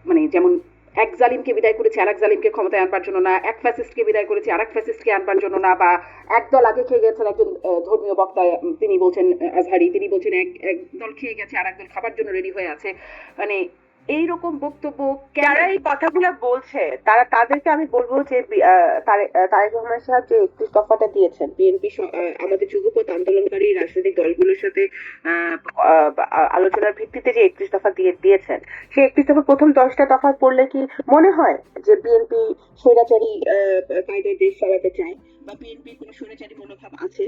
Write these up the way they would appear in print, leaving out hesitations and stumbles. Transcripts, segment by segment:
মানে যেমন এক জালিমকে বিদায় করেছে আর এক জালিমকে ক্ষমতায় আনবার জন্য না, এক ফ্যাসিস্টকে বিদায় করেছে আর এক ফ্যাসিস্টকে আনবার জন্য না, বা একদল আগে খেয়ে গেছেন একজন ধর্মীয় বক্তা, তিনি বলছেন আজহারি, তিনি বলছেন এক এক দল খেয়ে গেছে আর একদল খাবার জন্য রেডি হয়ে আছে। মানে এইরকম বক্তব্য কেন? যারা এই কথাগুলো বলছে তারা তাদেরকে আমি বলবো যে তারেক রহমান সাহেব যে 31 দফাটা দিয়েছেন, বিএনপি আমাদের যুগপৎ আন্দোলনকারী রাজনৈতিক দলগুলোর সাথে আলোচনার ভিত্তিতে যে 31 দফা দিয়েছেন, সেই 31 দফা প্রথম 10টা দফা পড়লে কি মনে হয় যে বিএনপি স্বৈরাচারী কায়দায় দেশ চালাতে চায় বা বিএনপি কোনো স্বৈরাচারী মনোভাব আছে?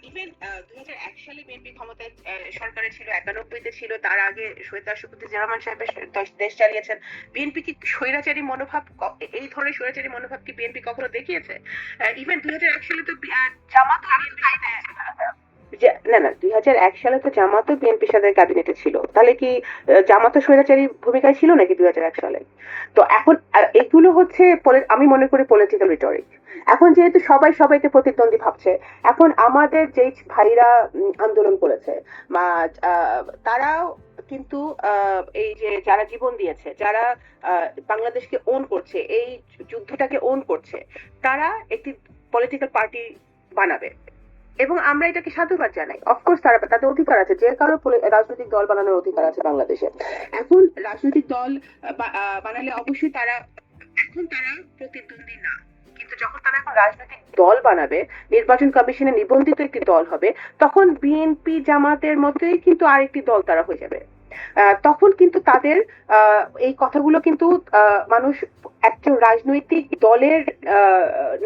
ইভেন 2001 সালে বিএনপি ক্ষমতায় সরকারে ছিল, 91-তে ছিল, তার আগে শহীদ রাষ্ট্রপতি জিয়া রহমান সাহেব দেশ চালিয়েছেন। বিএনপি কি স্বৈরাচারী মনোভাব, এই ধরনের স্বৈরাচারী মনোভাব কি বিএনপি কখনো দেখিয়েছে? ইভেন 2001 সালে তো জামাত না না 2001 সালে তো জামাতও বিএনপির সাথে ক্যাবিনেটে ছিল, তাহলে কি জামাতও স্বৈরাচারী ভূমিকায় ছিল নাকি 2001 সালে? তো এখন এগুলো হচ্ছে আমি মনে করি পলিটিক্যাল রিটরিক। এখন যেহেতু সবাই সবাইকে প্রতিদ্বন্দ্বী ভাবছে, এখন আমাদের যে ভাইরা আন্দোলন করেছে তারাও কিন্তু এই যে যারা জীবন দিয়েছে, যারা বাংলাদেশকে ওন করছে, এই যুদ্ধটাকে ওন করছে, তারা একটি পলিটিক্যাল পার্টি বানাবে এবং আমরা এটাকে সাধুবাদ জানাই। অফকোর্স তাদের অধিকার আছে, যে কারো রাজনৈতিক দল বানানোর অধিকার আছে বাংলাদেশে। এখন রাজনৈতিক দল বানালে অবশ্যই তারা প্রতিদ্বন্দ্বী না, কিন্তু যখন তারা এখন রাজনৈতিক দল বানাবে, নির্বাচন কমিশনে নিবন্ধিত একটি দল হবে, তখন বিএনপি জামাতের মতোই কিন্তু আরেকটি দল তারা হয়ে যাবে। তখন কিন্তু তাদের এই কথাগুলো কিন্তু মানুষ একজন রাজনৈতিক দলের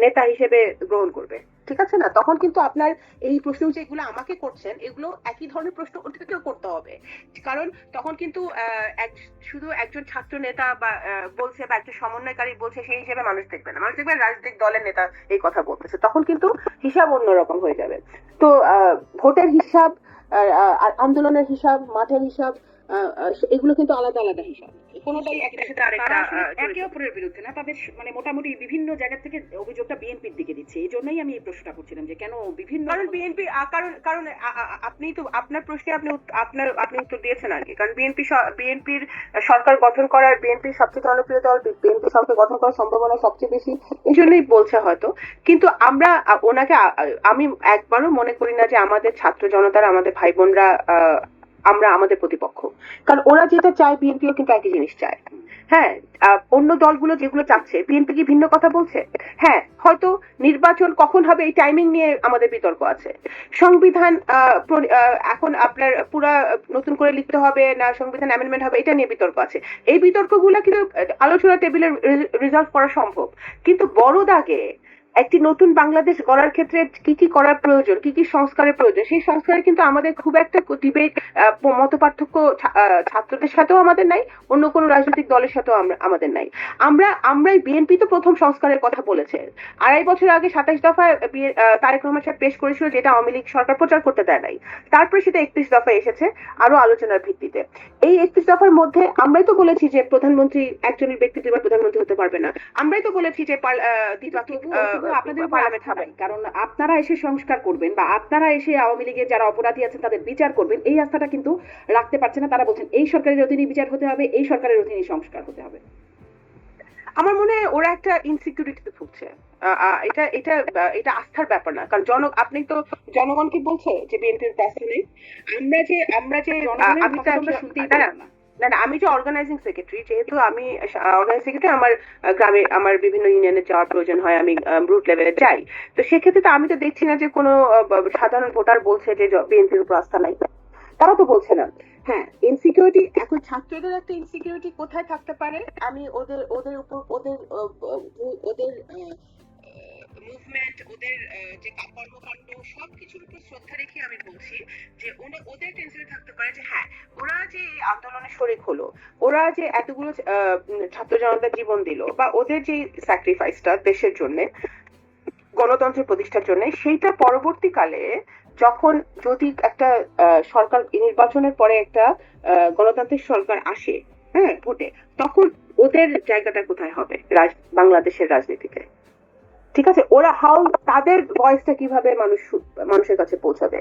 নেতা হিসেবে গ্রহণ করবে, ঠিক আছে না? তখন কিন্তু আপনার এই প্রশ্ন যেগুলো আমাকে করছেন, এগুলো একই ধরনের প্রশ্ন ওদেরকেও করতে হবে, কারণ তখন কিন্তু শুধু একজন ছাত্র নেতা বা বলছে বা একজন সমন্বয়কারী বলছে সেই হিসেবে মানুষ দেখবে না, মানুষ দেখবে রাজনৈতিক দলের নেতা এই কথা বলতেছে, তখন কিন্তু হিসাব অন্যরকম হয়ে যাবে। তো ভোটের হিসাব, আন্দোলনের হিসাব, মাঠের হিসাব, এগুলো কিন্তু আলাদা আলাদা হিসাব, কোনোটাই একটার সাথে আরেকটা একে অপরের বিরুদ্ধে না, তাদের মানে মোটামুটি বিভিন্ন জায়গা থেকে অভিযোগটা বিএনপির দিকে দিচ্ছে। এই জন্যই আমি এই প্রশ্নটা করছিলাম যে কেন বিভিন্ন, কারণ বিএনপি কারণ আপনি তো আপনার প্রশ্নে আপনি উত্তর দিয়েছেন আগে, কারণ বিএনপির সরকার গঠন করার, বিএনপির সবচেয়ে জনপ্রিয় দল, বিএনপি সরকার গঠন করার সম্ভাবনা সবচেয়ে বেশি, এই জন্যই বলছে হয়তো। কিন্তু আমরা ওনাকে আমি একবারও মনে করি না যে আমাদের ছাত্র জনতারা, আমাদের ভাই বোনরা আমরা আমাদের প্রতিপক্ষ, কারণ ওরা যেটা চায় বিএনপিও কিন্তু একই জিনিস চায়। হ্যাঁ, অন্য দলগুলো যেগুলো চাচ্ছে, বিএনপি কি ভিন্ন কথা বলছে? হ্যাঁ, হয়তো নির্বাচন কখন হবে এই টাইমিং নিয়ে আমাদের বিতর্ক আছে। সংবিধান এখন আপনার পুরা নতুন করে লিখতে হবে না সংবিধান অ্যামেন্ডমেন্ট হবে, এটা নিয়ে বিতর্ক আছে। এই বিতর্কগুলো কিন্তু আলোচনা টেবিলে রিজলভ করা সম্ভব, কিন্তু বড় দাগে একটি নতুন বাংলাদেশ গড়ার ক্ষেত্রে কি কি করার প্রয়োজন, কি কি সংস্কারের প্রয়োজন, সেই সংস্কারে কিন্তু আমাদের খুব একটা ডিবেট, মত পার্থক্য ছাত্রদের সাথেও আমাদের নাই, অন্য কোনো রাজনৈতিক দলের সাথেও আমাদের নাই। আমরাই বিএনপি তো প্রথম সংস্কারের কথা বলেছে, 2.5 বছর আগে 27 দফায় তারেক রহমান সাহেব পেশ করেছিল, যেটা আওয়ামী লীগ সরকার প্রচার করতে দেয় নাই। তারপরে সেটা 31 দফায় এসেছে আরো আলোচনার ভিত্তিতে। এই 31 দফার মধ্যে আমরাই তো বলেছি যে প্রধানমন্ত্রী একজনের ব্যক্তি দুবার প্রধানমন্ত্রী হতে পারবে না, আমরাই তো বলেছি যে আপনাদের কারণ আপনারা এসে সংস্কার করবেন বা আপনারা এসে আওয়ামী লীগের যারা অপরাধী আছেন তাদের বিচার করবেন, এই আস্থাটা কিন্তু রাখতে পারছে না। তারা বলছেন এই সরকারের অধীনে বিচার হতে হবে, এই সরকারের অধীনে সংস্কার হতে হবে। আমার মনে হয় ওরা একটা ইনসিকিউরিটিতে ভুগছে। এটা এটা এটা আস্থার ব্যাপার না, কারণ আপনি তো জনগণ কি বলছে যে বিএনপির ব্যস্ত নেই। আমরা যে আমি তো শুনতেই পারি না। না না, আমি যে অর্গানাইজিং সেক্রেটারি, যেহেতু আমি অর্গানাইজিং সেক্রেটারি, আমার গ্রামে আমার বিভিন্ন ইউনিয়নে যাওয়ার প্রয়োজন হয়, আমি রুট লেভেলে যাই। তো সেক্ষেত্রে তো আমি তো দেখছি না যে কোনো সাধারণ ভোটার বলছে যে বিএনপির উপর আস্থা নাই, তারা তো বলছে না। হ্যাঁ, ইনসিকিউরিটি, এখন ছাত্রদের একটা ইনসিকিউরিটি কোথায় থাকতে পারে, আমি ওদের ওদের উপর ওদের মুভমেন্ট, ওদের যে কর্মকাণ্ড সবকিছুর উপর শ্রদ্ধা রেখে আমি বলছি যে ওদের টেনশনে থাকতে পারে যে হ্যাঁ, ওরা যে আন্দোলনে শরিক হলো, ওরা যে এতগুলো ছাত্র জনতার জীবন দিল, বা ওদের যে স্যাক্রিফাইসটা দেশের জন্য, গণতন্ত্রের প্রতিষ্ঠার জন্য, সেইটা পরবর্তীকালে যখন যদি একটা সরকার, নির্বাচনের পরে একটা গণতান্ত্রিক সরকার আসে, হ্যাঁ, ভোটে, তখন ওদের জায়গাটা কোথায় হবে বাংলাদেশের রাজনীতিতে? ঠিক আছে, ওরা তাদের ভয়েসটা কিভাবে মানুষের কাছে পৌঁছাবে।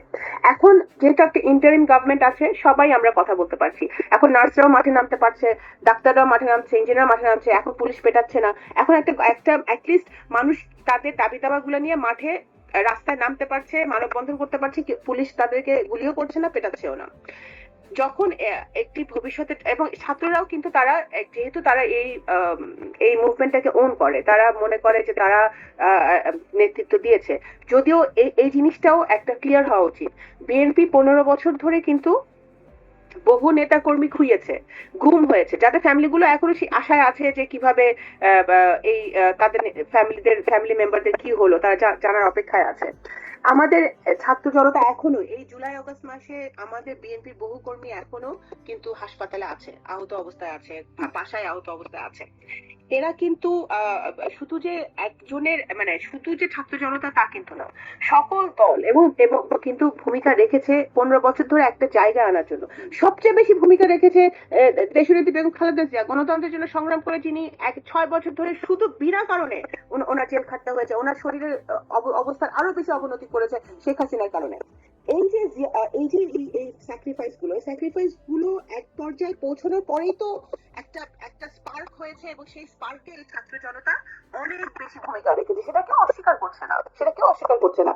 এখন যেহেতু একটা ইন্টারিম গভর্নমেন্ট আছে, সবাই আমরা কথা বলতে পারছি। এখন নার্সরাও মাঠে নামতে পারছে, ডাক্তাররাও মাঠে নামছে, ইঞ্জিনিয়ার মাঠে নামছে, এখন পুলিশ পেটাচ্ছে না। এখন একটা অ্যাটলিস্ট মানুষ তাদের দাবি দাবাগুলো নিয়ে মাঠে রাস্তায় নামতে পারছে, মানববন্ধন করতে পারছে, পুলিশ তাদেরকে গুলিও করছে না, পেটাচ্ছেও না। যখন একটি ভবিষ্যতে, এবং ছাত্ররাও কিন্তু তারা যেহেতু তারা এই মুভমেন্টটাকে ওন করে, তারা মনে করে যে তারা নেতৃত্ব দিয়েছে। যদিও এই জিনিসটাও একটা ক্লিয়ার হওয়া উচিত, বিএনপি 15 বছর ধরে কিন্তু বহু নেতা কর্মী খুইয়েছে, গুম হয়েছে, যাদের ফ্যামিলিগুলো এখনো আশায় আছে যে কিভাবে তাদের ফ্যামিলি মেম্বারদের কি হলো, তারা জানার অপেক্ষায় আছে। আমাদের ছাত্র জনতা এখনো এই জুলাই আগস্ট মাসে আমাদের বিএনপির বহু কর্মী এখনো কিন্তু হাসপাতালে আছে, আহত অবস্থায় আছে, বাসায় আহত অবস্থায় আছে। এরা কিন্তু শুধু যে একজনের, মানে শুধু যে ছাত্র জনতা তা কিন্তু না, সকল দল এবং কিন্তু ভূমিকা রেখেছে 15 বছর ধরে একটা জায়গা আনার জন্য। সবচেয়ে বেশি ভূমিকা রেখেছে দেশনেত্রী বেগম খালেদা জিয়া, গণতন্ত্রের জন্য সংগ্রাম করে যিনি 6 বছর ধরে শুধু বিনা কারণে ওনার জেল খাটতে হয়েছে, ওনার শরীরের অবস্থার আরো বেশি অবনতি করেছে শেখ হাসিনার কারণে। এই স্যাক্রিফাইস গুলো এক পর্যায়ে পৌঁছানোর পরেই তো একটা স্পার্ক হয়েছে, এবং সেই স্পার্কে এই ছাত্র জনতা অনেক বেশি ভূমিকা রেখেছে, সেটা কেউ অস্বীকার করছে না।